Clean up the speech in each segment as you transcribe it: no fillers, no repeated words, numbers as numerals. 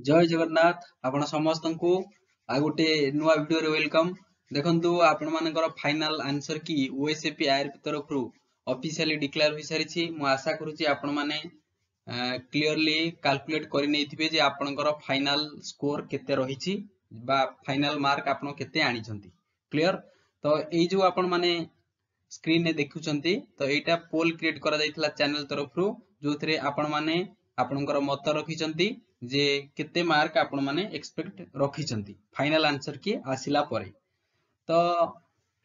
जय जगन्नाथ आपण समस्त को आ गोटे नुआ वीडियो रे वेलकम। देखंतु आपण मानकर फाइनल आंसर की ओएसएपी आईआर तरफ रु ऑफिशियली डिक्लेयर होई सारिछि। मु आशा करूछि आपण माने क्लियरली कैलकुलेट करि नैथिबे जे आपनकर फाइनल स्कोर केते रहिछि बा फाइनल मार्क आपण केते आनी छंती। क्लियर तो एई जो आपण माने स्क्रीन ने देखुचंती तो एटा पोल क्रिएट करा जायतिला चैनल तरफ रु जोथरे आपण माने आपनकर मत रखिचंती जे केते मार्क आपण माने एक्सपेक्ट रखिचंती फाइनल आंसर की आसिला परे। तो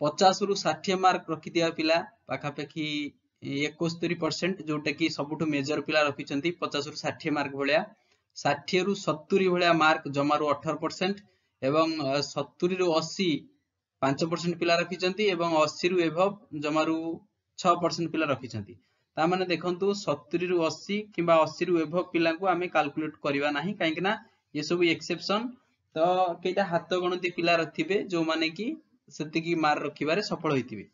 50 रु 60 मार्क रखि दिया पिला पाखापाखि 71% जोटा कि सबुठु मेजर पिला रखिचंती 50 रु 60 मार्क भलिया। 60 रु 70 भलिया मार्क जमारू 18% एवं 70 रु 80 5% पिला रखिचंती एवं 80 रु एभव जमारू 6% पिला रखिचंती। ता माने देखंतु 70 रु 80 किबा 80 रु एभव पिला को आमे कैलकुलेट करबा नाही काहे कि ना ये सब एक्सेप्शन। तो केटा हाथ गणती पिला रथिबे जो माने कि सेति की मार रखिबारे सफल होइतिबे।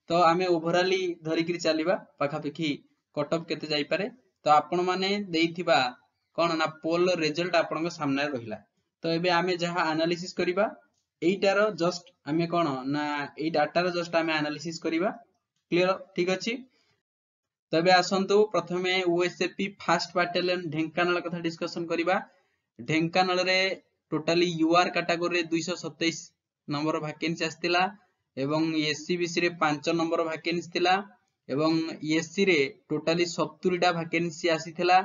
तो आमे ओवरऑली धरि कि चलीबा पाखापाखि कट ऑफ केते जाई पारे। तो आपण माने देइथिबा कोन ना पोल रिजल्ट आपन को सामने रहिला। तो एबे आमे जहा एनालिसिस करिबा एइटार जस्ट आमे कोन ना एइ डाटा रो जस्ट आमे एनालिसिस करिबा। क्लियर ठीक अछि। तबे आसंतु प्रथमे ओएसएपी फास्ट बाटालियन ढेंकानाल कथा डिस्कशन करिबा। ढेंकानाल रे टोटली यूआर कैटेगरी रे 227 नंबर वैकेंसी आस्तिला एवं एससीबीसी रे 5 नंबर वैकेंसी थिला एवं एससी रे टोटली 70 टा वैकेंसी आसीथिला।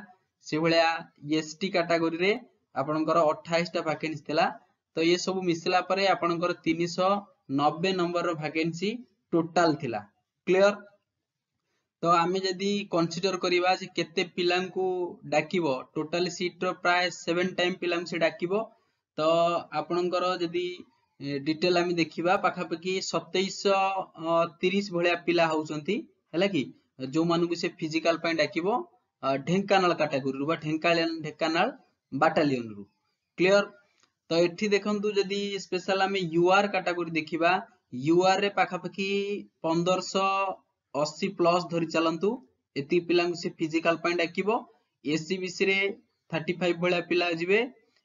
से भलिया एसटी कैटेगरी रे आपनकर 28 टा वैकेंसी थिला। तो ये सब मिसला परे आपनकर 390 नंबर वैकेंसी टोटल थिला। क्लियर। तो आमे जदी कंसीडर करिबा जे केते पिलांकु डाकिबो टोटल सीट रो प्राय 7 टाइम पिलांकु से डाकिबो। तो आपनकर जदी डिटेल आमे देखिबा पाखापाखि 2730 भलिया पिला होउचंती हैला कि जो मानु से फिजिकल पय डाकिबो ढेंकानाल कैटेगरी रु बा ढेंकानाल बाटालियन रु। क्लियर। तो एठी देखंतु जदी स्पेशल आमे यूआर कैटेगरी देखिबा यूआर रे पाखापाखि 1580 प्लस धरि चलंतु एति पिलांकु से फिजिकल पय डाकिबो। एससीबीसी रे 35 भलिया पिला जिवे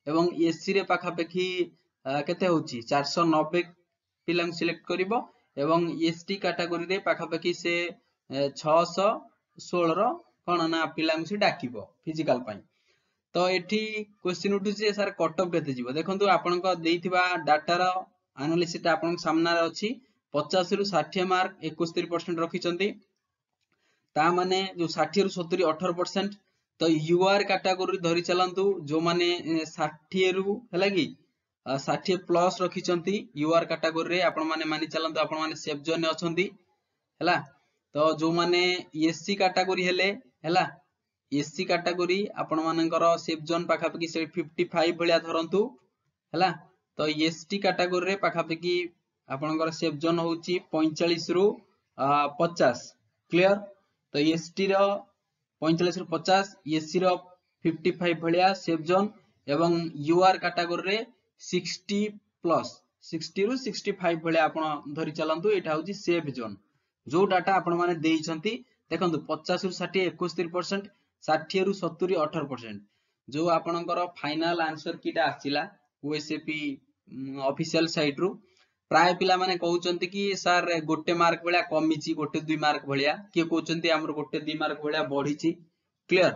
एवं एससी रे पाखापाखि केते होची 490 पिलांकु सिलेक्ट करिवो एवं एसटी कैटेगरी रे पाखापाखि से 616 रो कोन ना पिलांकु से डाकिबो फिजिकल पय। तो एठी क्वेश्चन उठु जे सर कट ऑफ केते जीवो देखंतु आपनका देइथिबा डाटा रो एनालिसिस आपन सामना रे अछि। 50 रु 60 मार्क 71% रखिचंती ता माने जो 60 रु 70 18%। तो यूआर कैटेगरी धरि चलंतु जो माने 60 रु हैला कि 60 प्लस रखिचंती यूआर कैटेगरी रे आपण माने मानि चलंतु आपण माने सेफ जोन ने अछंती हैला। तो जो माने एससी कैटेगरी हेले हैला एससी कैटेगरी आपण मानकर सेफ जोन पाखापाखि से 55 भलिया धरंतु हैला। तो एसटी कैटेगरी रे पाखापाखि आपनकर सेफ जोन होची 45 रु 50। क्लियर। तो एसटी रो 45 रु 50 एससी रो 55 भलिया सेफ जोन एवं यूआर कैटेगरी रे 60 प्लस 60 रु 65 भलिया आपण धरि चलंतु एटा होची सेफ जोन। जो डाटा आपण माने देइछंती देखंतु 50 रु 60 71%, 60 रु 70 18%। जो आपनकर फाइनल आंसर कीटा आसिला ओएसएपी ऑफिशियल साइट रु प्राय पिला माने कहउचंती कि सर गोटे मार्क भलिया कमिची गोटे 2 मार्क भलिया के कहउचंती हमर गोटे 2 मार्क भलिया बढ़ीची। क्लियर।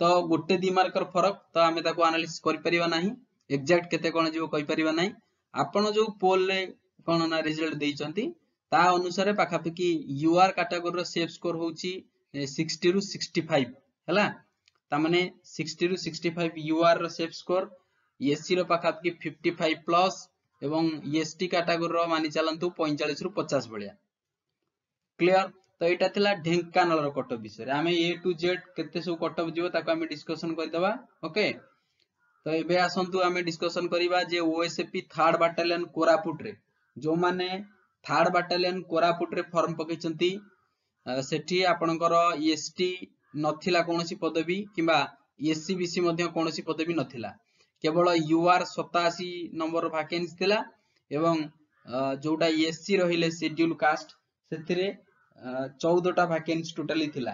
तो गोटे 2 मार्कर फरक तो आमे ताको एनालिसिस करि परिबा नाही एग्जैक्ट केते कोन जीवो कहि परिबा नाही। आपण जो पोल रे कोन ना रिजल्ट देइचंती ता अनुसार पाखापाखि यूआर कैटेगरी रो सेफ स्कोर होची 60 रु 65 हैला। ता माने 60 रु 65 यूआर रो सेफ स्कोर एससी रो पाखापाखि 55 प्लस एवं एसटी कैटेगरी रो मानि चलंतु 45 रु 50 भलिया। क्लियर। तो एटा थिला ढेंकानाल रो कट ऑफ विषय आमे ए टू जेड केते सब कट ऑफ जीवो ताको आमे डिस्कशन करि दबा। ओके। तो एबे आसंतु आमे डिस्कशन करिबा जे ओएसएपी 3rd बाटालियन कोरापुट रे जो माने 3rd बाटालियन कोरापुट रे फॉर्म पकेचंती सेठी आपनकर एसटी नथिला कोनोसी पदवी किबा एससीबीसी मध्ये कोनोसी पदवी नथिला केवल यूआर 87 नंबर वैकेंसी थिला एवं जोटा एससी रहिले शेड्यूल कास्ट सेथिरे 14 टा वैकेंसी टोटली थिला।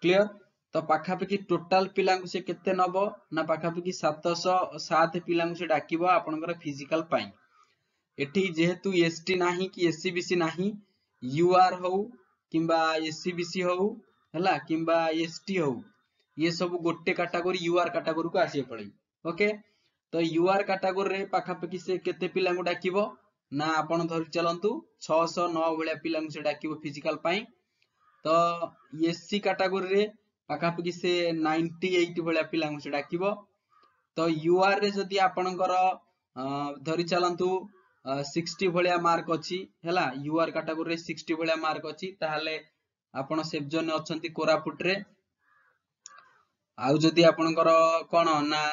क्लियर। तो पाखापाखि टोटाल पिला से केते नब ना पाखापाखि 707 पिला से डाकिबो आपनकर फिजिकल पाई। एठी जेहेतु एसटी नाही कि एससीबीसी नाही, यूआर हो किंबा एससीबीसी हो हला किंबा एसटी हो, ये सब गोटे कैटेगरी यूआर कैटेगरी को आसी पड़े। ओके, तो यूआर कैटेगरी रे पाखापाखि से केते पिला को डाकिबो ना आपण धरि चलंतु 609 भलिया पिला से डाकिबो फिजिकल पाई। तो एससी कैटेगरी रे पाखापाखि से 98 भलिया पिला से डाकिबो। तो यूआर रे जदी आपणकर धरि चलंतु 60 भलिया मार्क अछि हैला, यूआर कैटेगरी रे 60 भलिया मार्क अछि, ताहाले आपण सेफ जोन अछंती कोरापुट रे। आउ जदी आपणकर कोन ना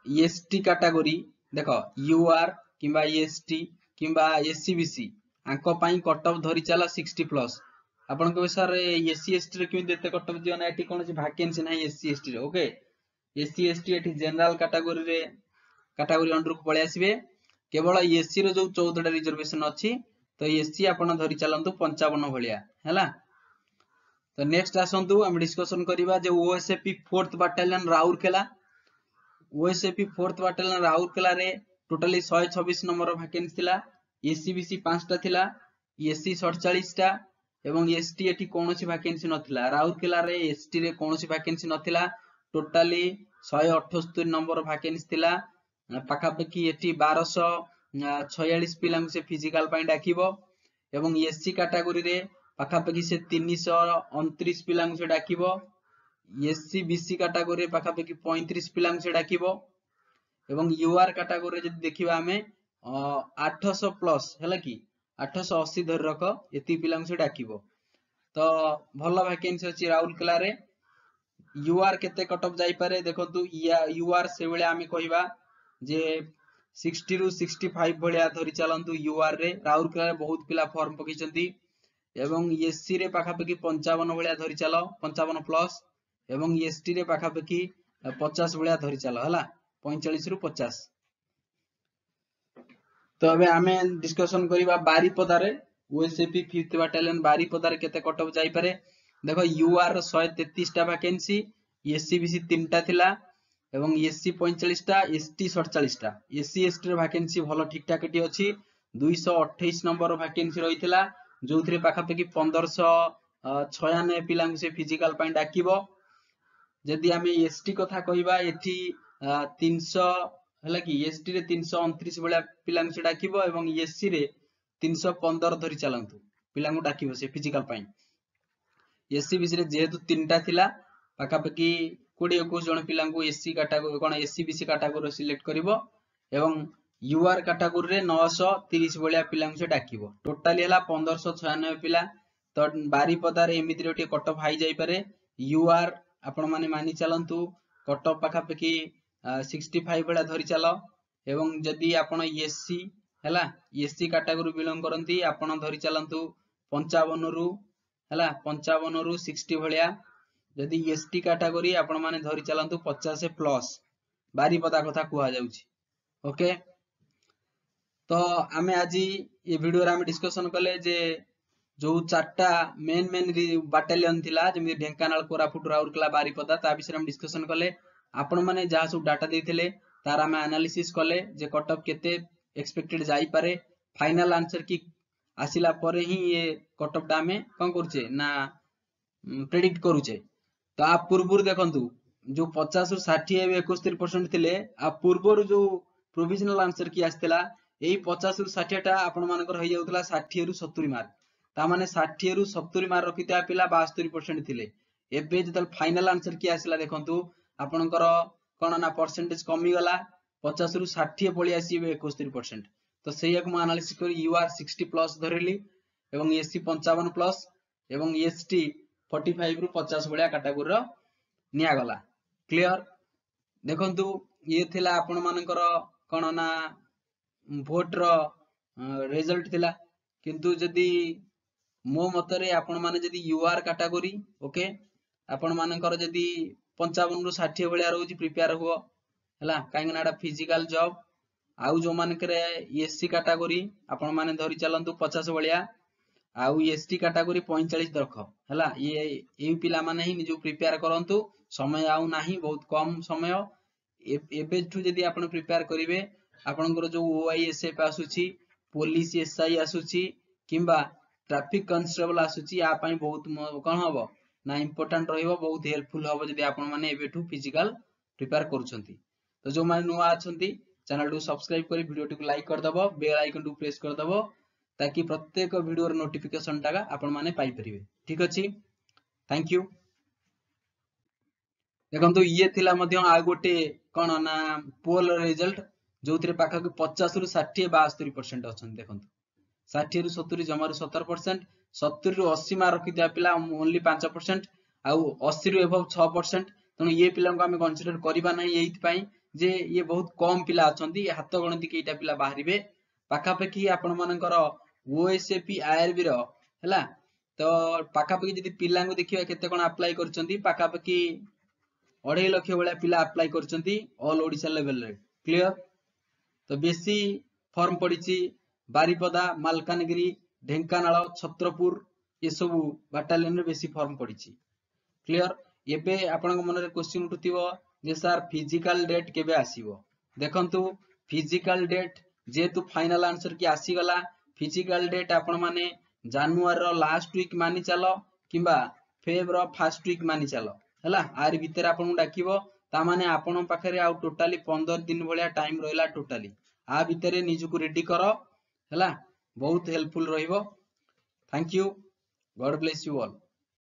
एसटी कैटेगरी देखो यूआर किंबा एसटी किंबा एससीबीसी आंको पाई कट ऑफ धरि चला 60+। आपण को सर एससी एसटी रे किम देते कट ऑफ दियो ना, एठी कोनसी वैकेंसी नाही एससी एसटी रे। ओके, एससी एसटी एठी जनरल कैटेगरी रे कैटेगरी अंडर को पळे आसीबे। केवल एससी रो जो 14 रिजर्वेशन अछि, तो एससी आपण धरि चलंतु 55 भलिया हैला। तो नेक्स्ट आसंतु हम डिस्कशन करिबा जे OSAP 4th battalion Rourkela. OSAP 4th battalion Rourkela रे टोटली 126 नंबर वैकेंसी थिला, एससीबीसी 5 टा थिला, एससी 47 टा एवं एसटी एठी कोनोसी वैकेंसी नथिला। राउरकेला रे एसटी रे कोनोसी वैकेंसी नथिला, टोटली 178 नंबर वैकेंसी थिला। पाखापाखि एठी 1246 पिला से फिजिकल पाई डाकिबो एवं एससी कैटेगरी रे पाखापाखि से 329 पिला से डाकिबो। एससी बीसी कैटेगरी रे पाखापाखि 35 पिला से डाकिबो एवं यूआर कैटेगरी रे जदि देखिबा हमें 800 प्लस हैला कि 880 धरि रख एति पिला से डाकिबो। तो भलो वैकेंसी अछि राउरकेला रे। यूआर केते कट ऑफ जाई पारे देखंतु, यूआर से बेले आमे कहिबा जे 60 रु 65 भलिया धरि चलंतु यूआर रे। राउरकेला रे बहुत पिला फॉर्म पकिचंती एवं एससी रे पाखापाखि 55 भलिया धरि चलो 55 प्लस एवं एसटी रे पाखापाखि 50 भलिया धरि चलो हला 45 रु 50। तो अबे आमे डिस्कशन करिबा बारीपदा रे ओएसएपी 5th बटालियन बारीपदा रे केते कट ऑफ जाई पारे। देखो यूआर 133 टा वैकेंसी, एससीबीसी 3 टा थिला एवं एससी 45 टा, एसटी 47 टा। एससी एसटी रे वैकेंसी भलो ठीक ठाक एटी अछि। 228 नंबर वैकेंसी रहितला, जोथरे पाखापाखि 1596 पिला से फिजिकल पाई डाकिबो। जदि आमे एसटी कथा कहिबा एठी 300 हला कि एसटी रे 329 भलिया पिला से डाकिबो एवं एससी रे 315 धरि चलंतु पिला को डाकिबो से फिजिकल पाई। एससी बीसी रे जेहेतु 3 टा थिला पाखापाखि 20-21 जन पिला को एससी कैटेगरी कोन एससी बीसी कैटेगरी सिलेक्ट करिवो एवं यूआर कैटेगरी रे 930 भलिया पिला से डाकिबो। टोटली हला 1596 पिला। तो बारीपदा रे एमिति रे टे कट ऑफ हाई जाई पारे। यूआर आपण माने मानि चलंतु कट ऑफ पाखापाखि 65 भलिया धरि चलो एवं जदि आपण एससी हला एससी कैटेगरी बिलोंग करंती आपण धरि चलंतु 55 रु हला 55 रु 60 भलिया। जदि एसटी कैटेगरी आपण माने धरि चलंतु 50 प्लस बारीपदा कथा कुहा जाउची। ओके, तो आमे आजी ये वीडियो रे आमे डिस्कशन कले जे जो 4टा मेन बटालियन थिला जेमि ढेंकानाल कोरापुट राउरकेला बारीपदा ता विषय हम डिस्कशन कले। आपण माने जहा सब डाटा देथिले तार आमे एनालिसिस कले जे कट ऑफ केते एक्सपेक्टेड जाई पारे। फाइनल आंसर की आसिला परे ही ये कट ऑफ डामे कोन करछे ना प्रेडिक्ट करूचे। तो आप पूर्व देखंतु जो 50 रु 60 ए 71% थिले आ पूर्व जो प्रोविजनल आंसर की आस्तेला एई 50 रु 60 टा आपण मानकर होई जाउतला 60 रु 70 मार्क। ता माने 60 रु 70 मार्क रखिता पिला 72% थिले। एबे जतल फाइनल आंसर की आसिला देखंतु आपनकर कोन ना परसेंटेज कमी गला 50 रु 60 पळी आसीबे 71%। तो सेयक म एनालिसिस करी यूआर 60 प्लस धरिली एवं एससी 55 प्लस एवं एसटी 45 रु 50 भलिया कैटेगरी रो निया गला। क्लियर देखंतु ये थिला आपण मानकर कोन ना वोट रो रिजल्ट थिला। किंतु जदी मो मतरे आपण माने जदी यूआर कैटेगरी ओके आपण मानकर जदी 55 रु 60 भलिया रहउची प्रिपेयर हो हला काहे नाडा फिजिकल जॉब। आउ जो मानकरे एससी कैटेगरी आपण माने धरि चलंतु 50 भलिया आउ एसटी कैटेगरी 45 रख हला। ये पिला माने ही निजु प्रिपेयर करंतु समय आउ नाही, बहुत कम समय। एबेठू जदि आपण प्रिपेयर करिवे आपनकर जो ओआईएसएफ आसुची, पुलिस एसआई आसुची किंबा ट्रैफिक कांस्टेबल आसुची, या पई बहुत कोन हबो ना इंपोर्टेंट रहिबो, बहुत हेल्पफुल हबो जदि आपण माने एबेठू फिजिकल प्रिपेयर करूछंती। तो जो माने नुआ अछंती चैनल टू सब्सक्राइब करी वीडियो टू लाइक कर दबो, बेल आइकन टू प्रेस कर दबो, ताकि प्रत्येक वीडियो नोटिफिकेशन टाका आपण माने पाई परिबे। ठीक अछि, थैंक यू। देखंतु ये थिला मध्य आ गोटे कोन ना पोल रिजल्ट जोथिरे पाखा के 50 रु 60 72% अछन। देखंतु 60 रु 70 जमारु 70%, 70 रु 80 मार्क रखिथिया पिला ओनली 5%, आउ 80 रु एबव 6%। तनु ये पिला को हम कंसीडर करिबा नै, एइथ पई जे ये बहुत कम पिला अछंती, हाथ गणति केइटा पिला बाहरिबे। पाखा पखी आपण मानकर ओएसएपी आईआरबी रो हला, तो पाखा पखी जदि पिला को देखिबा केते कोन अप्लाई करचंती, पाखा पखी 2.5 लाख भलिया पिला अप्लाई करचंती ऑल ओडिशा लेवल रे। क्लियर? तो बेसी फॉर्म पड़ीची बारिपदा, मालकानगिरी, ढेंकानाल, छत्रपुर ये सब बाटालियन रे बेसी फॉर्म पड़ीची। क्लियर? एबे आपन मन रे क्वेश्चन उठुतिबो जे सर फिजिकल डेट केबे आसीबो। देखंतु फिजिकल डेट जेतु फाइनल आंसर की आसी गला, फिजिकल डेट आपण माने जनवरी रो लास्ट वीक मानि चलो किंबा फेब रो फर्स्ट वीक मानि चलो हला, आर भीतर आपन डाकिबो। ता माने आपण पाखरे आ टोटली 15 दिन भलिया टाइम रहला टोटली, आ भीतर निजु को रेडी करो हला, बहुत हेल्पफुल रहिबो। Thank you, God bless you all.